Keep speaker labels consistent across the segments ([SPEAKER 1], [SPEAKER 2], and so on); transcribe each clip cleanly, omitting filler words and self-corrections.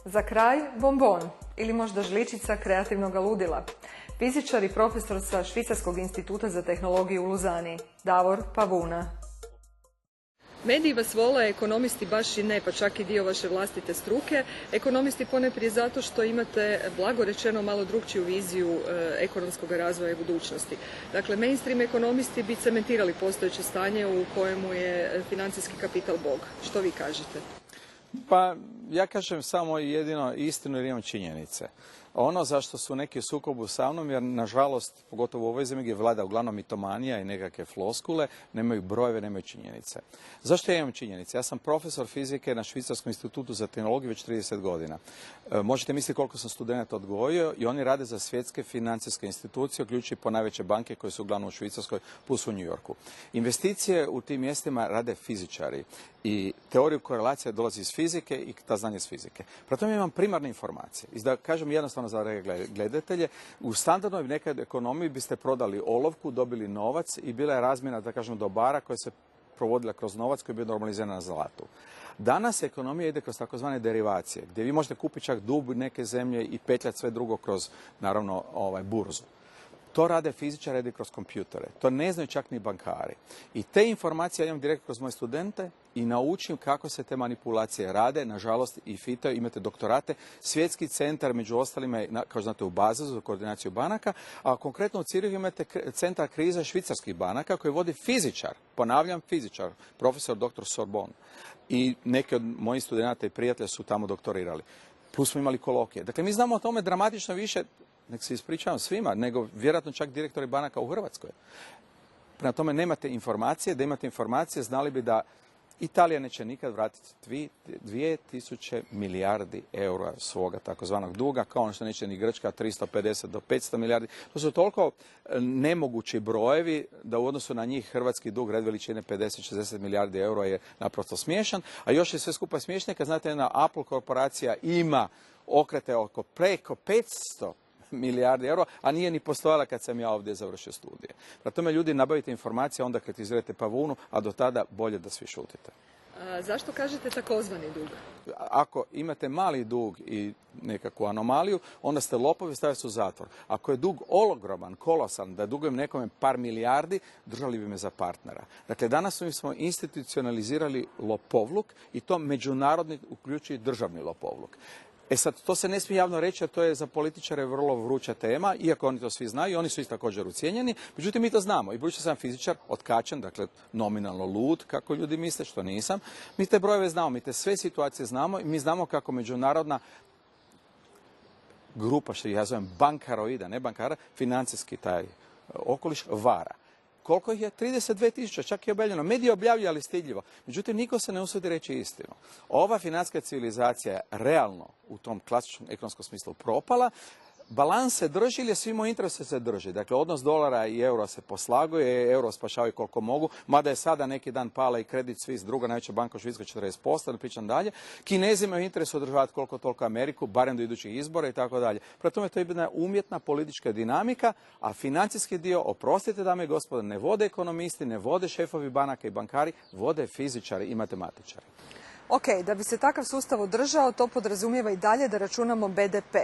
[SPEAKER 1] Za kraj, bombon ili možda žličica kreativnog ludila. Fizičar i profesor sa Švicarskog instituta za tehnologiju u Luzani, Davor Pavuna. Mediji vas vole, ekonomisti baš i ne, pa čak i dio vaše vlastite struke. Ekonomisti ponajprije zato što imate, blago rečeno, malo drukčiju viziju ekonomskog razvoja i budućnosti. Dakle, mainstream ekonomisti bi cementirali postojeće stanje u kojemu je financijski kapital bog. Što vi kažete?
[SPEAKER 2] Pa ja kažem samo jedino istinu jer imam činjenice. Ono zašto su neki u sukobu sa mnom, jer nažalost, pogotovo u ovoj zemlji gdje vlada uglavnom mitomanija i nekakve floskule, nemaju brojeve, nemaju činjenice. Zašto ja imam činjenice? Ja sam profesor fizike na Švicarskom institutu za tehnologiju već 30 godina. Možete misliti koliko sam studenta odgojio i oni rade za svjetske financijske institucije, uključujući po najveće banke koje su uglavnom u Švicarskoj plus u New Yorku. Investicije u tim mjestima rade fizičari i teoriju korelacije dolazi iz fizike i ta znanje iz fizike. Prema tome imam primarne informacije. I da kažem jednostavno za gledatelje, u standardnoj nekad ekonomiji biste prodali olovku, dobili novac i bila je razmjena, da kažem, dobara koja se provodila kroz novac koji je bio normaliziran na zlatu. Danas ekonomija ide kroz takozvane derivacije, gdje vi možete kupiti čak dug neke zemlje i petljati sve drugo kroz, naravno, burzu. To rade fizičari, rade kroz kompjutere. To ne znaju čak ni bankari. I te informacije ja imam direktno kroz moje studente i naučim kako se te manipulacije rade. Nažalost, i FITO, imate doktorate. Svjetski centar, među ostalima, je, kao znate, u Bazelu za koordinaciju banaka, a konkretno u Cirihu imate centar kriza švicarskih banaka koji vodi fizičar, ponavljam fizičar, profesor dr. Sorbonne. I neki od mojih studenata i prijatelja su tamo doktorirali. Plus smo imali kolokije. Dakle, mi znamo o tome dramatično više, nek se ispričavam svima, nego vjerojatno čak direktori banaka u Hrvatskoj. Prema tome nemate informacije, da imate informacije znali bi da Italija neće nikad vratiti 2000 milijardi eura svoga takozvanog duga, kao ono što neće ni Grčka 350 do 500 milijardi. To su toliko nemogući brojevi da u odnosu na njih hrvatski dug red veličine 50-60 milijardi eura je naprosto smiješan, a još je sve skupa smiješno kad znate jedna Apple korporacija ima okrete oko preko 500 milijardi eura, a nije ni postojala kad sam ja ovdje završio studije. Prema tome, ljudi, nabavite informacije, onda kritizirajte Pavunu, a do tada bolje da svi šutite.
[SPEAKER 1] Zašto kažete takozvani dug?
[SPEAKER 2] Ako imate mali dug i nekakvu anomaliju, onda ste lopovi, stavite u zatvor. Ako je dug ogroman, kolosan, da dugujem nekome par milijardi, držali bi me za partnera. Dakle, danas smo institucionalizirali lopovluk i to međunarodni, uključujući državni lopovluk. E sad, to se ne smije javno reći, a to je za političare vrlo vruća tema, iako oni to svi znaju i oni su isto također ucijenjeni. Međutim, mi to znamo. I budući sam fizičar, otkačen, dakle nominalno lud, kako ljudi misle, što nisam. Mi te brojeve znamo, mi te sve situacije znamo i mi znamo kako međunarodna grupa, što ja zovem bankaroida, ne bankara, financijski taj okoliš vara. Koliko ih je? 32.000, čak je objavljeno. Mediji objavljaju, ali stidljivo. Međutim, niko se ne usudi reći istinu. Ova financijska civilizacija je realno u tom klasičnom ekonomskom smislu propala. Balans se drži ili je svima u interesu se drži. Dakle, odnos dolara i eura se poslaguje, euro spašavaju koliko mogu, mada je sada neki dan pala i Credit Suisse, druga najveća banka u Švicarskoj, 40%, ne pričam dalje. Kinezi imaju interes održavati koliko toliko Ameriku, barem do idućih izbora i tako dalje. Prema tome, to je jedna umjetna politička dinamika, a financijski dio, oprostite dame i gospodo, ne vode ekonomisti, ne vode šefovi banaka i bankari, vode fizičari i matematičari.
[SPEAKER 1] Ok, da bi se takav sustav održao, to podrazumijeva i dalje da računamo BDP.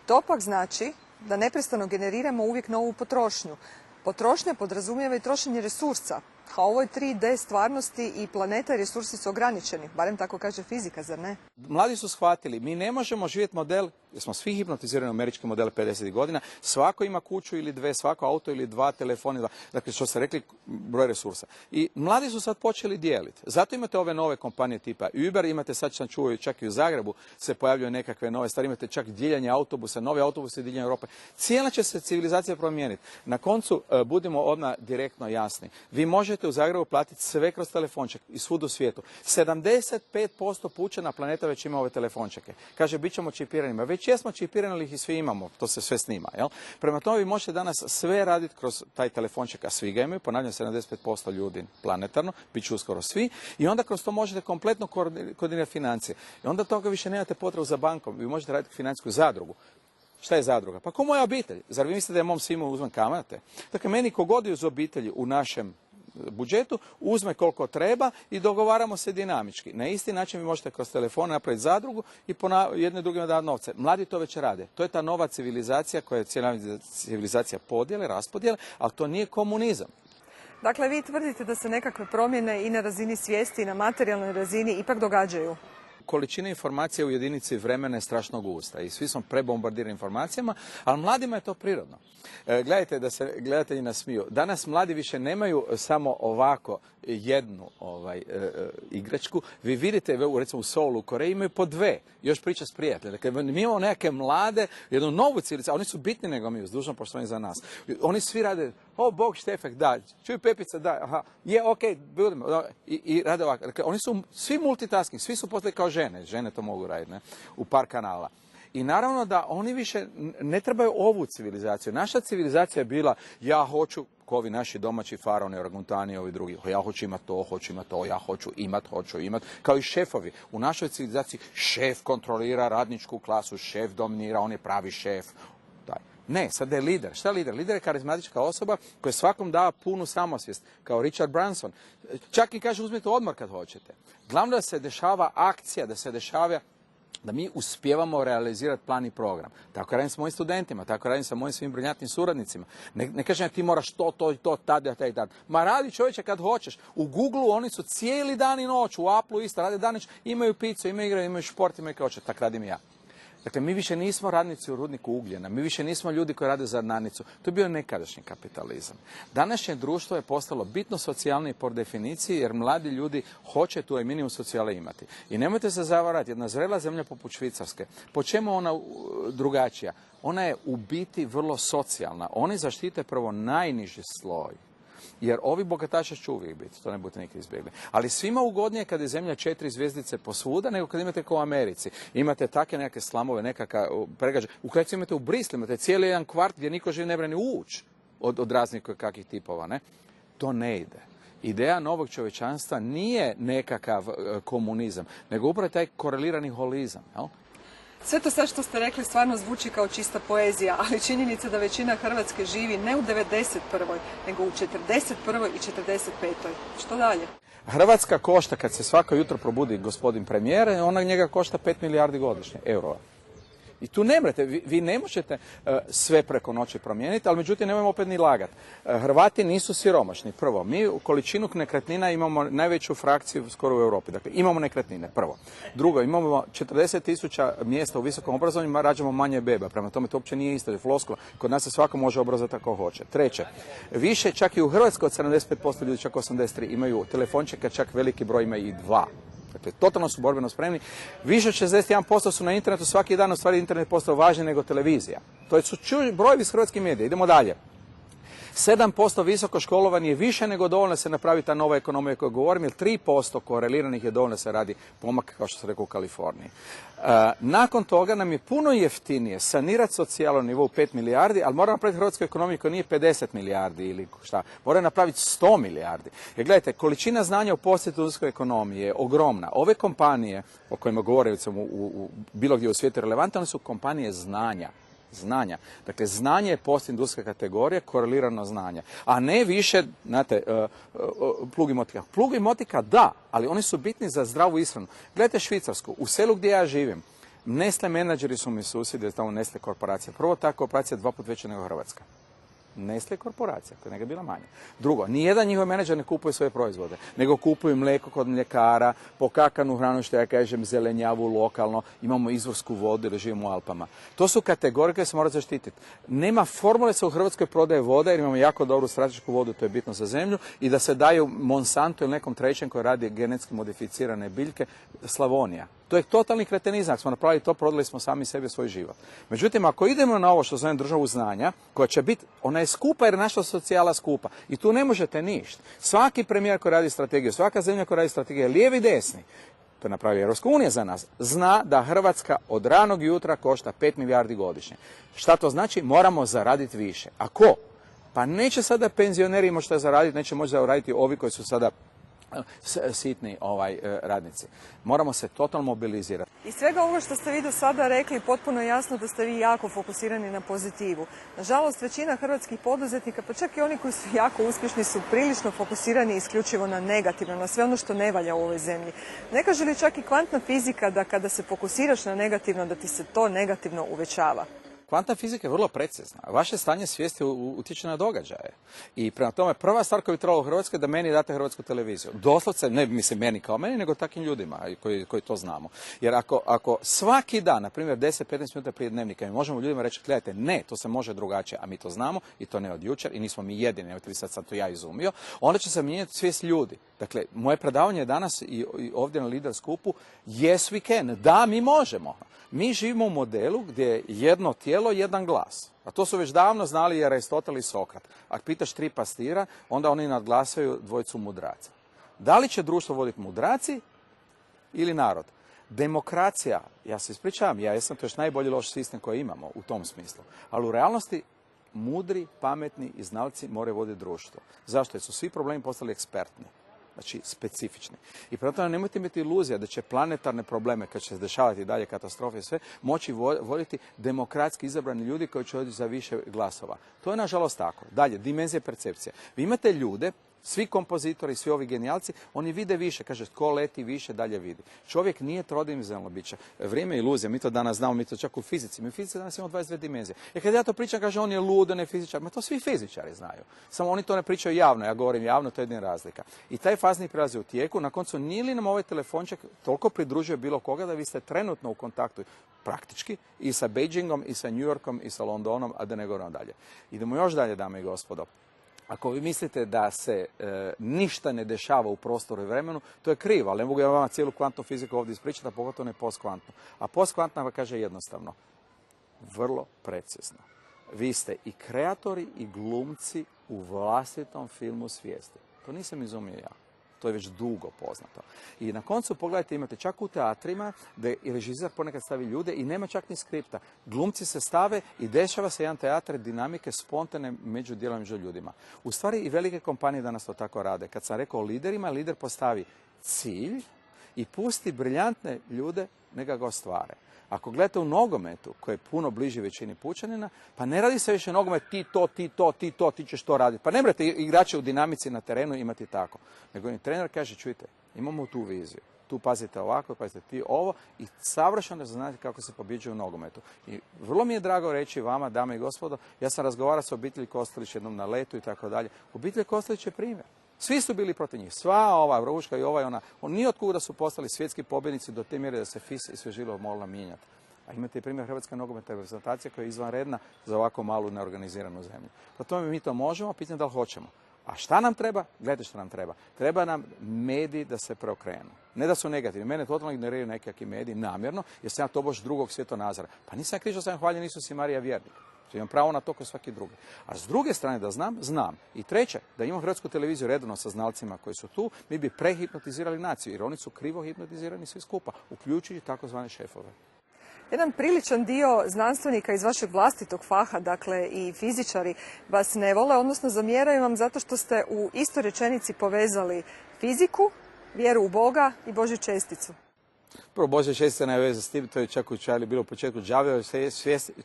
[SPEAKER 1] To pak znači da neprestano generiramo uvijek novu potrošnju. Potrošnja podrazumijeva i trošenje resursa. A u ovoj 3D stvarnosti i planeta i resursi su ograničeni, barem tako kaže fizika, zar ne?
[SPEAKER 2] Mladi su shvatili, mi ne možemo živjeti model, jer smo svi hipnotizirani u američke modele 50 godina, svako ima kuću ili dve, svako auto ili dva, telefoni, dakle što ste rekli, broj resursa. I mladi su sad počeli dijeliti. Zato imate ove nove kompanije tipa Uber, imate sad sam čuo čak i u Zagrebu se pojavljuju nekakve nove stvari, imate čak dijeljenje autobusa, nove autobuse diljem Europe. Cijela će se civilizacija promijeniti. Na koncu budimo odmah direktno jasni. Vi možete u Zagrebu platiti sve kroz telefonček i svud u svijetu. 75% pučana planeta već ima ove telefončeke. Kaže, bit ćemo čipiranima. Već jesmo čipirani, ali ih i svi imamo. To se sve snima. Jel? Prema tome vi možete danas sve raditi kroz taj telefonček, a svi ga imaju. Ponavljam, 75% ljudi planetarno, bit će uskoro svi. I onda kroz to možete kompletno koordinirati financije. I onda toga više nemate potrebu za bankom. Vi možete raditi financijsku zadrugu. Šta je zadruga? Pa ko moja obitelj? Zar vi mislite da je mom svima uzmem kamate? Dakle, meni kogod je uz obitelji u našem budžetu, uzme koliko treba i dogovaramo se dinamički. Na isti način vi možete kroz telefon napraviti zadrugu i jedne drugima dati novce. Mladi to već rade. To je ta nova civilizacija koja je cijela civilizacija podjele, raspodjele, ali to nije komunizam.
[SPEAKER 1] Dakle, vi tvrdite da se nekakve promjene i na razini svijesti i na materijalnoj razini ipak događaju.
[SPEAKER 2] Količina informacija u jedinici vremena je strašno gusta i svi smo prebombardirani informacijama, ali mladima je to prirodno. Gledajte da se gledatelji nasmiju. Danas mladi više nemaju samo ovako jednu igračku. Vi vidite, recimo u Soulu, u Koreji imaju po dve. Još priča s prijateljem. Dakle, mi imamo neke mlade, jednu novu civilizaciju. Oni su bitni nego mi, uz dužno poštovanje za nas. Oni svi rade, Bog Štefek, da, čuj Pepica, da, aha, je, okej, budemo, i rade ovako. Dakle, oni su svi multitasking, svi su postali kao žene to mogu raditi, ne, u par kanala. I naravno da oni više ne trebaju ovu civilizaciju. Naša civilizacija je bila, ja hoću, ko ovi naši domaći faraoni, orangutani i ovi drugi, ja hoću imati to, ja hoću imat, kao i šefovi. U našoj civilizaciji šef kontrolira radničku klasu, šef dominira, on je pravi šef. Ne, sad je lider. Šta je lider? Lider je karizmatička osoba koja svakom dava punu samosvijest, kao Richard Branson. Čak i kaže uzmite odmor kad hoćete. Glavno da se dešava akcija, da mi uspijevamo realizirati plan i program. Tako radim s mojim studentima, tako radim sa mojim svim briljantnim suradnicima. Ne kažem ti moraš to, tad. Ma radi čovječe kad hoćeš. U Google-u oni su cijeli dan i noć, u Apple-u isto, rade dan i noć, imaju picu, imaju igre, imaju šport, imaju kao tako radim i ja. Dakle, mi više nismo radnici u rudniku ugljena, mi više nismo ljudi koji rade za nadnicu. To je bio nekadašnji kapitalizam. Današnje društvo je postalo bitno socijalnije po definiciji, jer mladi ljudi hoće tu minimum socijale imati. I nemojte se zavarati, jedna zrela zemlja poput Švicarske, po čemu ona drugačija? Ona je u biti vrlo socijalna. Oni zaštite prvo najniži sloj. Jer ovi bogataši će uvijek biti, to ne budete nikad izbjegli. Ali svima ugodnije kad je zemlja 4 zvjezdice posvuda, nego kad imate kao u Americi. Imate takve neke slamove, nekakav pregađaj. U kraju imate u Brislu, imate cijeli jedan kvart gdje niko živ ne brani ući od raznih kakvih tipova. Ne? To ne ide. Ideja novog čovječanstva nije nekakav komunizam, nego upravo taj korelirani holizam. Jel?
[SPEAKER 1] Sve to sad što ste rekli stvarno zvuči kao čista poezija, ali činjenica da većina Hrvatske živi ne u 91. nego u 41. i 45. Što dalje?
[SPEAKER 2] Hrvatska košta, kad se svako jutro probudi gospodin premijer, ona njega košta 5 milijardi godišnje eurova. I tu ne mrete, vi ne možete sve preko noći promijeniti, ali međutim nemojmo opet ni lagati. Hrvati nisu siromašni. Prvo, mi u količinu nekretnina imamo najveću frakciju skoro u Europi. Dakle, imamo nekretnine, prvo. Drugo, imamo 40.000 mjesta u visokom obrazovanju, rađamo manje beba. Prema tome, to uopće nije isto, je floskula. Kod nas se svako može obrazovati ako hoće. Treće, više čak i u Hrvatskoj od 75% ljudi, čak 83, imaju telefončeka, čak veliki broj ima i 2. Dakle, totalno su borbeno spremni. Više od 61% su na internetu, svaki dan u stvari internet postao važniji nego televizija. To su brojevi iz hrvatskih medija. Idemo dalje. 7% visoko školovanje je više nego dovoljno da se napravi ta nova ekonomija o kojoj govorim, jer 3% koreliranih je dovoljno da se radi pomak, kao što se rekao, u Kaliforniji. Nakon toga nam je puno jeftinije sanirati socijalno nivou 5 milijardi, ali moramo napraviti hrvatsku ekonomiju koja nije 50 milijardi ili šta. Moramo napraviti 100 milijardi. Jer gledajte, količina znanja u poslijindustrijskoj ekonomiji je ogromna. Ove kompanije o kojima govore recimo u bilo gdje u svijetu relevantne, one su kompanije znanja. Dakle, znanje je postindustrijska kategorija, korelirano znanje. A ne više, znate, plug i motika. Plug i motika da, ali oni su bitni za zdravu ishranu. Gledajte Švicarsku, u selu gdje ja živim, Nestle menadžeri su mi susjedi, tamo Nestle korporacija. Prvo, ta korporacija je 2 puta veća nego Hrvatska. Nestle korporacija, koja je nekada bila manja. Drugo, nijedan njihov menadžer ne kupuje svoje proizvode, nego kupuju mlijeko kod mljekara, pokakanu hranu, što ja kažem, zelenjavu lokalno, imamo izvorsku vodu ili živimo u Alpama. To su kategorije koje se mora zaštititi. Nema formule se u Hrvatskoj prodaje voda, jer imamo jako dobru stratešku vodu, to je bitno za zemlju, i da se daju Monsanto ili nekom trećem koji radi genetski modificirane biljke, Slavonija. To je totalni kretenizam. Ako smo napravili to, prodali smo sami sebi svoj život. Međutim, ako idemo na ovo što zovem državu znanja, koja će biti, ona je skupa jer je naša socijala skupa. I tu ne možete ništa. Svaki premijer koji radi strategiju, svaka zemlja koja radi strategiju, lijevi i desni, to napravi Europska unija za nas, zna da Hrvatska od ranog jutra košta 5 milijardi godišnje. Šta to znači? Moramo zaraditi više. A ko? Pa neće sada penzioneri moći zaraditi, neće moći zaraditi ovi koji su sada sitni radnici. Moramo se totalno mobilizirati.
[SPEAKER 1] Iz svega ovo što ste vi do sada rekli, potpuno je jasno da ste vi jako fokusirani na pozitivu. Nažalost, većina hrvatskih poduzetnika, pa čak i oni koji su jako uspješni, su prilično fokusirani isključivo na negativno, na sve ono što ne valja u ovoj zemlji. Ne kaže li čak i kvantna fizika da kada se fokusiraš na negativno, da ti se to negativno uvećava?
[SPEAKER 2] Kvantna fizika je vrlo precizna. Vaše stanje svijesti utječe na događaje. I prema tome, prva stvar koju bi trebalo u Hrvatskoj je da meni date hrvatsku televiziju. Doslovce, ne mislim meni kao meni, nego takvim ljudima koji to znamo. Jer ako svaki dan, na primjer 10-15 minuta prije dnevnika, mi možemo ljudima reći, gledajte, ne, to se može drugačije, a mi to znamo i to ne od jučer i nismo mi jedini, nemojte vi sad to ja izumio, onda će se mijenjati svijest ljudi. Dakle, moje predavanje je danas i ovdje na Lider skupu, yes we can, da, mi možemo. Mi živimo u modelu gdje je jedno tijelo, jedan glas. A to su već davno znali i Aristotel i Sokrat. Ako pitaš 3 pastira, onda oni nadglasaju dvojicu mudraca. Da li će društvo voditi mudraci ili narod? Demokracija, ja se ispričavam, ja jesam to još najbolji loš sistem koji imamo u tom smislu. Ali u realnosti mudri, pametni i znalci moraju voditi društvo. Zašto? Jer su svi problemi postali ekspertni. Znači, specifični. I prema tome nemojte imati iluzija da će planetarne probleme, kad će se dešavati dalje katastrofe i sve, moći voditi demokratski izabrani ljudi koji će odći za više glasova. To je nažalost tako. Dalje, dimenzija percepcije. Vi imate ljude, svi kompozitori, svi ovi genijalci, oni vide više. Kaže, tko leti više, dalje vidi. Čovjek nije trodimenzionalno biće. Vrijeme je iluzija, mi to danas znamo, mi to čak u fizici. Mi u fizici danas imamo 22 dimenzije. Jer kad ja to pričam, kaže, on je lud, on je fizičar. Ma to svi fizičari znaju. Samo oni to ne pričaju javno, ja govorim javno, to je jedina razlika. I taj fazni prijelaz je u tijeku. Na koncu, nije li nam ovaj telefonček toliko pridružio bilo koga da vi ste trenutno u kontaktu praktički i sa Beijingom, i sa New Yorkom, i sa Londonom, a da ne govorimo dalje. Idemo još dalje, dame i gospodo. Ako vi mislite da se ništa ne dešava u prostoru i vremenu, to je krivo, ali ne mogu ja vama cijelu kvantnu fiziku ovdje ispričati, a pogotovo ne postkvantnu. A postkvantna vam kaže jednostavno, vrlo precizno. Vi ste i kreatori i glumci u vlastitom filmu svijesti. To nisam izumio ja. To je već dugo poznato. I na koncu, pogledajte, imate čak u teatrima da i režiser ponekad stavi ljude i nema čak ni skripta. Glumci se stave i dešava se jedan teatar dinamike spontane među dijelom među ljudima. U stvari i velike kompanije danas to tako rade. Kad sam rekao o liderima, lider postavi cilj i pusti briljantne ljude neka ga ostvare. Ako gledate u nogometu, koji je puno bliži većini pučanina, pa ne radi se više nogomet ti ćeš to raditi. Pa ne morate igrače u dinamici na terenu imati tako. Nego im trener kaže, čujte, imamo tu viziju. Tu pazite ovako, pazite ti ovo i savršeno znate kako se pobjeđuje u nogometu. I vrlo mi je drago reći vama, dame i gospodo, ja sam razgovarao sa obitelji Kostelić jednom na letu i tako dalje. Obitelj Kostelić je primjer. Svi su bili protiv njih. Sva ova Vruška i ova i ona. Oni nije otkuda su postali svjetski pobjednici do te mjere da se FIS i sve živo mogla mijenjati. A imate i primjer Hrvatske nogometne reprezentacije koja je izvanredna za ovako malu neorganiziranu zemlju. Po tome mi to možemo, pitanje da li hoćemo. A šta nam treba? Gledajte šta nam treba. Treba nam mediji da se preokrenu. Ne da su negativni. Mene totalno ignoriraju nekakvi mediji namjerno, jer sam ja tobož drugog svjetonazora. Pa nisam križao, sam hvaljen Isus i Marija vjernik. Imam pravo na to kao svaki drugi. A s druge strane da znam. I treće, da imam Hrvatsku televiziju redovno sa znalcima koji su tu, mi bi prehipnotizirali naciju, jer oni su krivo hipnotizirani svi skupa, uključujući takozvane šefove.
[SPEAKER 1] Jedan priličan dio znanstvenika iz vašeg vlastitog faha, dakle i fizičari, vas ne vole, odnosno zamjeraju vam zato što ste u istoj rečenici povezali fiziku, vjeru u Boga i Božju česticu.
[SPEAKER 2] Prvo, Božja čestica nema veze s tim, to je čak u Čarli bilo u početku đavljava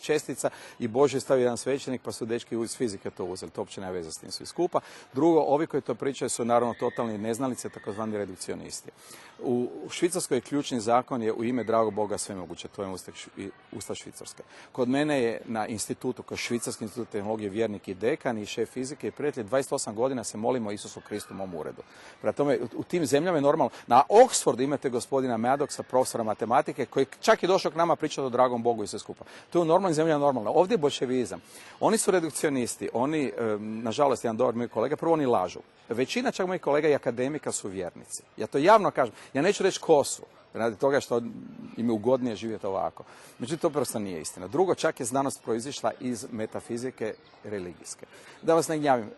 [SPEAKER 2] čestica i Božje stavio jedan svećenik, pa su dečki iz fizike to uzeli. To uopće nema veze s tim svi skupa. Drugo, ovi koji to pričaju su naravno totalni neznalice, takozvani redukcionisti. U Švicarskoj je ključni zakon je u ime dragog Boga sve moguće, to je Ustav Švicarske. Kod mene je na institutu, kod Švicarski institut tehnologije vjernik i dekan i šef fizike i prijatelj, 28 godina se molimo Isusu Kristu u mom uredu. Prema tome, u tim zemljama je normalno. Na Oxfordu imate gospodina Maddoxa, profesora matematike, koji čak je došao k nama pričati o dragom Bogu i sve skupa. To je u normalnim zemljama normalno. Ovdje je bolševizam. Oni su redukcionisti. Oni, nažalost, jedan dobar moj kolega, prvo oni lažu. Većina čak mojih kolega i akademika su vjernici. Ja to javno kažem. Ja neću reći ko su, radi toga što im je ugodnije živjeti ovako. Međutim, to prosto nije istina. Drugo, čak je znanost proizišla iz metafizike religijske. Da vas ne gnjavim.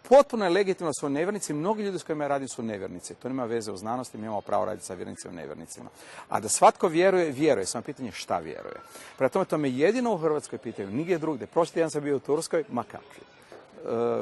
[SPEAKER 2] Potpuno je legitimno da su nevjernici, mnogi ljudi s kojima ja radim su nevjernici. To nema veze u znanosti, mi imamo pravo raditi sa vjernicima i nevjernicima. A da svatko vjeruje, samo pitanje šta vjeruje. Prema tome, to me jedino u Hrvatskoj pitaju, nigdje drugdje. Prošli tjedan sam bio u Turskoj, ma kakvi.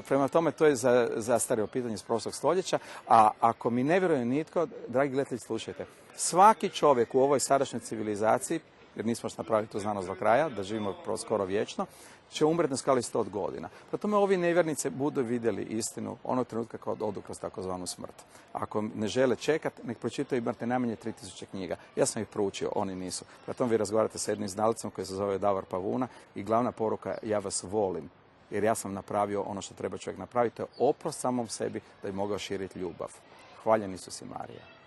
[SPEAKER 2] prema tome to je zastarjelo pitanje iz prošlog stoljeća, a ako mi ne vjeruje nitko, dragi gledatelji, slušajte, svaki čovjek u ovoj sadašnjoj civilizaciji, jer nismo još napravili tu znanost do kraja, da živimo skoro vječno, će umreti na skali 100 godina. Prema tome ovi nevjernice budu vidjeli istinu onog trenutka kad odu kroz takozvanu smrt. Ako ne žele čekati, nek pročitaju, imate najmanje 3000 knjiga. Ja sam ih proučio, oni nisu. Prema tome vi razgovarate sa jednim znalcem koji se zove Davor Pavuna i glavna poruka, ja vas volim. Jer ja sam napravio ono što treba čovjek napraviti, to je oprost samom sebi da bi mogao širiti ljubav. Hvaljeni su si Marija.